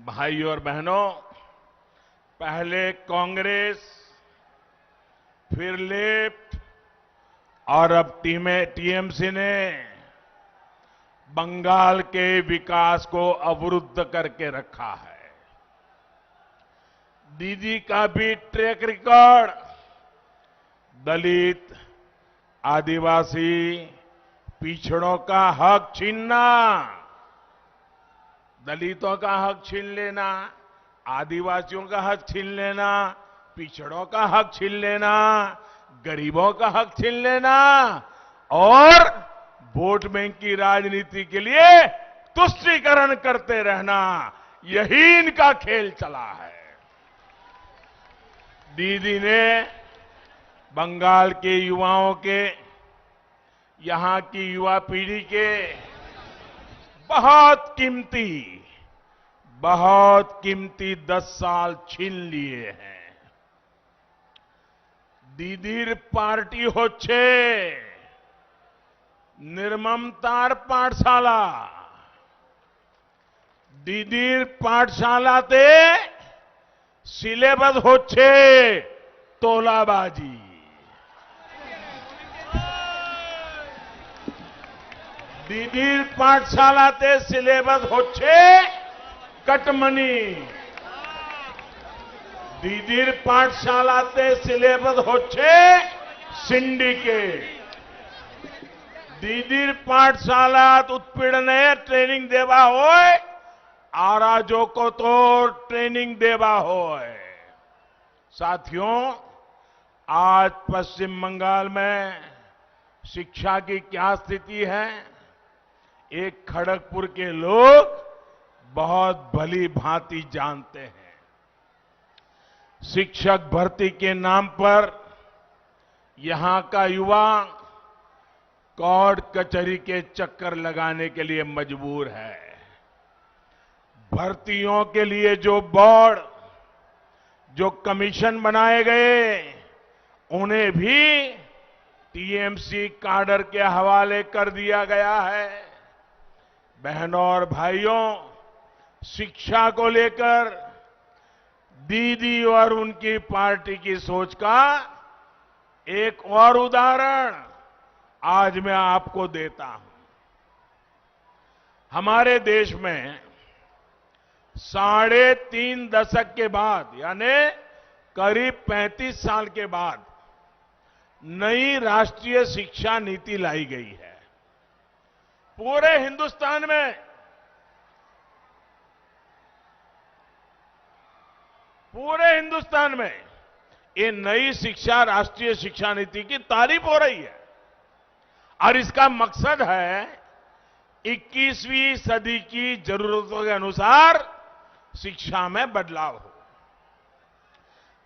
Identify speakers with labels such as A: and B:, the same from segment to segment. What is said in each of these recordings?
A: भाई और बहनों, पहले कांग्रेस, फिर लेफ्ट और अब टीएमसी ने बंगाल के विकास को अवरुद्ध करके रखा है। दीदी का भी ट्रैक रिकॉर्ड दलित, आदिवासी, पिछड़ों का हक छीनना, दलितों का हक छीन लेना, आदिवासियों का हक छीन लेना, पिछड़ों का हक छीन लेना, गरीबों का हक छीन लेना और वोट बैंक की राजनीति के लिए तुष्टीकरण करते रहना, यही इनका खेल चला है। दीदी ने बंगाल के युवाओं के, यहां की युवा पीढ़ी के बहुत कीमती 10 साल छीन लिए हैं। दीदीर पार्टी होच्छे निर्ममतार पाठशाला। दीदीर पाठशालाते सिलेबस होच्छे तोलाबाजी। दीदीर पाठशालाते सिलेबस होच्छे कटमनी। दीदीर पाठशालाते सिलेबस होच्छे सिंडिकेट। दीदीर पाठशालात उत्पीड़ने ट्रेनिंग देवा होय, आराजो को तो ट्रेनिंग देवा होय। साथियों, आज पश्चिम बंगाल में शिक्षा की क्या स्थिति है, एक खड़गपुर के लोग बहुत भली भांति जानते हैं। शिक्षक भर्ती के नाम पर यहां का युवा कोर्ट कचहरी के चक्कर लगाने के लिए मजबूर है। भर्तियों के लिए जो बोर्ड, जो कमीशन बनाए गए, उन्हें भी टीएमसी काडर के हवाले कर दिया गया है। बहनों और भाइयों, शिक्षा को लेकर दीदी और उनकी पार्टी की सोच का एक और उदाहरण आज मैं आपको देता हूं। हमारे देश में 3.5 दशक के बाद, यानी करीब 35 साल के बाद नई राष्ट्रीय शिक्षा नीति लाई गई है। पूरे हिंदुस्तान में ये नई शिक्षा, राष्ट्रीय शिक्षा नीति की तारीफ हो रही है और इसका मकसद है 21वीं सदी की जरूरतों के अनुसार शिक्षा में बदलाव हो।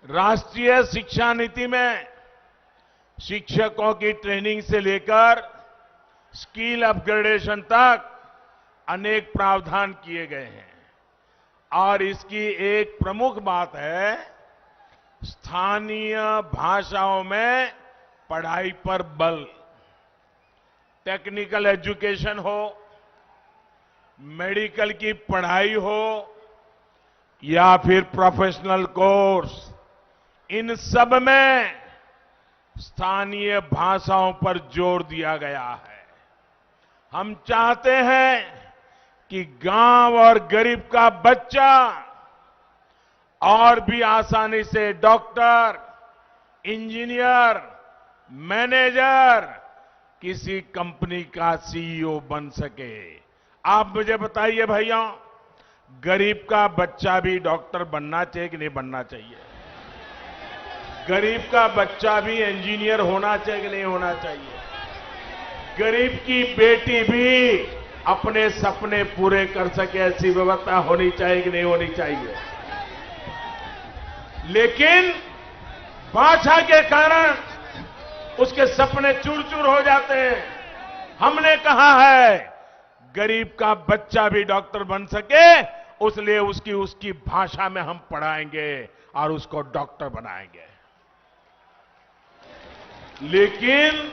A: राष्ट्रीय शिक्षा नीति में शिक्षकों की ट्रेनिंग से लेकर स्किल अपग्रेडेशन तक अनेक प्रावधान किए गए हैं और इसकी एक प्रमुख बात है स्थानीय भाषाओं में पढ़ाई पर बल। टेक्निकल एजुकेशन हो, मेडिकल की पढ़ाई हो या फिर प्रोफेशनल कोर्स, इन सब में स्थानीय भाषाओं पर जोर दिया गया है। हम चाहते हैं कि गांव और गरीब का बच्चा और भी आसानी से डॉक्टर, इंजीनियर, मैनेजर, किसी कंपनी का सीईओ बन सके। आप मुझे बताइए भैया, गरीब का बच्चा भी डॉक्टर बनना चाहिए कि नहीं बनना चाहिए? गरीब का बच्चा भी इंजीनियर होना चाहिए कि नहीं होना चाहिए? गरीब की बेटी भी अपने सपने पूरे कर सके, ऐसी व्यवस्था होनी चाहिए कि नहीं होनी चाहिए? लेकिन भाषा के कारण उसके सपने चूर चूर हो जाते हैं। हमने कहा है गरीब का बच्चा भी डॉक्टर बन सके, उसलिए उसकी भाषा में हम पढ़ाएंगे और उसको डॉक्टर बनाएंगे। लेकिन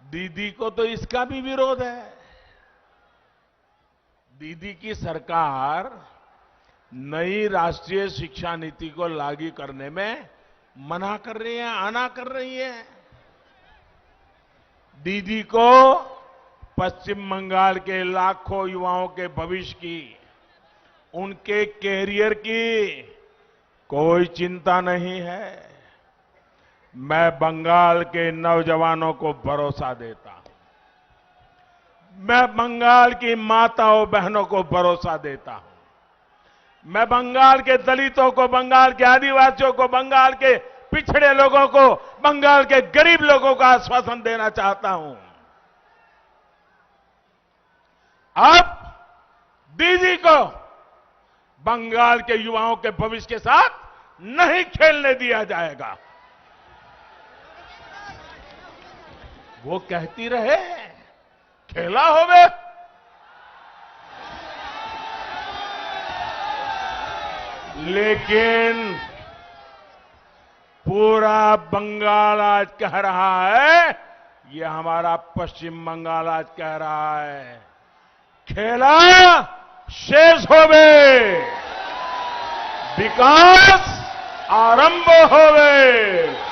A: दीदी को तो इसका भी विरोध है। दीदी की सरकार नई राष्ट्रीय शिक्षा नीति को लागू करने में मना कर रही है, आना कर रही है। दीदी को पश्चिम बंगाल के लाखों युवाओं के भविष्य की, उनके कैरियर की कोई चिंता नहीं है। मैं बंगाल के नौजवानों को भरोसा देता हूं। मैं बंगाल की माताओं बहनों को भरोसा देता हूं। मैं बंगाल के दलितों को, बंगाल के आदिवासियों को, बंगाल के पिछड़े लोगों को, बंगाल के गरीब लोगों को आश्वासन देना चाहता हूं। अब दीदी को बंगाल के युवाओं के भविष्य के साथ नहीं खेलने दिया जाएगा। वो कहती रहे खेला होवे, लेकिन पूरा बंगाल आज कह रहा है, ये हमारा पश्चिम बंगाल आज कह रहा है, खेला शेष होवे, विकास आरंभ होवे।